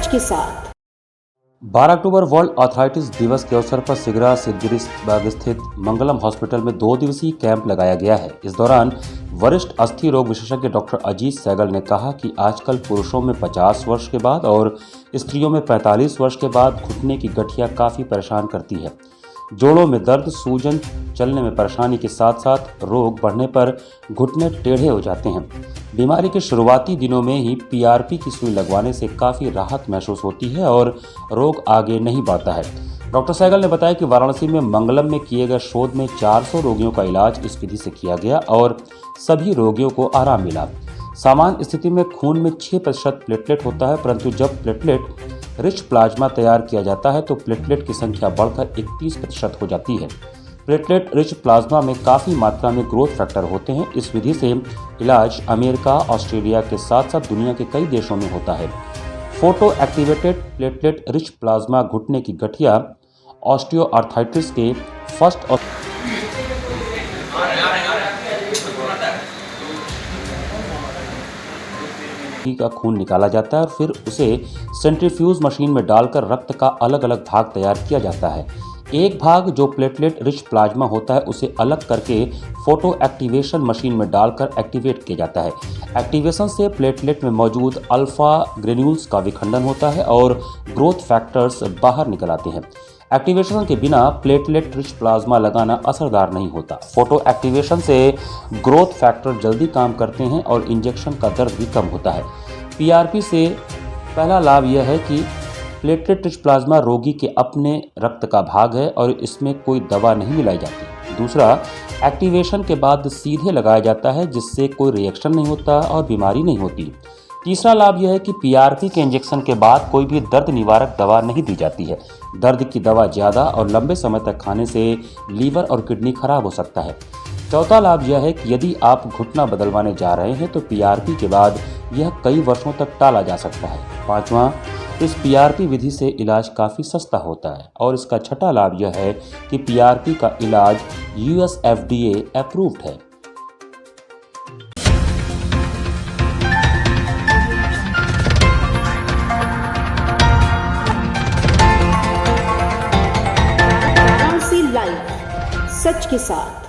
सच के साथ। 12 October world arthritis दिवस के अवसर पर सिगरा सिद्धगिरी बाग स्थित मंगलम हॉस्पिटल में 2 दिवसीय कैंप लगाया गया है। इस दौरान वरिष्ठ अस्थि रोग विशेषज्ञ डॉक्टर अजीत सहगल ने कहा कि आजकल पुरुषों में 50 वर्ष के बाद और स्त्रियों में 45 वर्ष के बाद घुटने की गठिया काफ़ी परेशान करती है। जोड़ों में दर्द, सूजन, चलने में परेशानी के साथ साथ रोग बढ़ने पर घुटने टेढ़े हो जाते हैं। बीमारी के शुरुआती दिनों में ही पीआरपी की सुई लगवाने से काफ़ी राहत महसूस होती है और रोग आगे नहीं बढ़ता है। डॉक्टर सहगल ने बताया कि वाराणसी में मंगलम में किए गए शोध में 400 रोगियों का इलाज इस विधि से किया गया और सभी रोगियों को आराम मिला। सामान्य स्थिति में खून में 6% प्लेटलेट होता है, परंतु जब प्लेटलेट रिच प्लाज्मा तैयार किया जाता है तो प्लेटलेट की संख्या बढ़कर 31% हो जाती है। प्लेटलेट रिच प्लाज्मा में काफ़ी मात्रा में ग्रोथ फैक्टर होते हैं। इस विधि से इलाज अमेरिका, ऑस्ट्रेलिया के साथ साथ दुनिया के कई देशों में होता है। Photo activated platelet rich plasma घुटने की गठिया ऑस्टियोआर्थराइटिस के फर्स्ट और का खून निकाला जाता है और फिर उसे सेंट्रीफ्यूज मशीन में डालकर रक्त का अलग अलग भाग तैयार किया जाता है। एक भाग जो प्लेटलेट रिच प्लाज्मा होता है उसे अलग करके फोटो एक्टिवेशन मशीन में डालकर एक्टिवेट किया जाता है। एक्टिवेशन से प्लेटलेट में मौजूद अल्फा ग्रेन्यूल्स का विखंडन होता है और ग्रोथ फैक्टर्स बाहर निकल आते हैं। एक्टिवेशन के बिना प्लेटलेट रिच प्लाज्मा लगाना असरदार नहीं होता। फोटो एक्टिवेशन से ग्रोथ फैक्टर जल्दी काम करते हैं और इंजेक्शन का दर्द भी कम होता है। पीआरपी से पहला लाभ यह है कि प्लेटलेट रिच प्लाज्मा रोगी के अपने रक्त का भाग है और इसमें कोई दवा नहीं मिलाई जाती। दूसरा, एक्टिवेशन के बाद सीधे लगाया जाता है जिससे कोई रिएक्शन नहीं होता और बीमारी नहीं होती। तीसरा लाभ यह है कि पीआरपी के इंजेक्शन के बाद कोई भी दर्द निवारक दवा नहीं दी जाती है। दर्द की दवा ज़्यादा और लंबे समय तक खाने से लीवर और किडनी खराब हो सकता है। चौथा लाभ यह है कि यदि आप घुटना बदलवाने जा रहे हैं तो पीआरपी के बाद यह कई वर्षों तक टाला जा सकता है। पांचवा, इस पीआरपी विधि से इलाज काफ़ी सस्ता होता है। और इसका छठा लाभ यह है कि पीआरपी का इलाज यूएस FDA अप्रूव्ड है। लाइव, सच के साथ।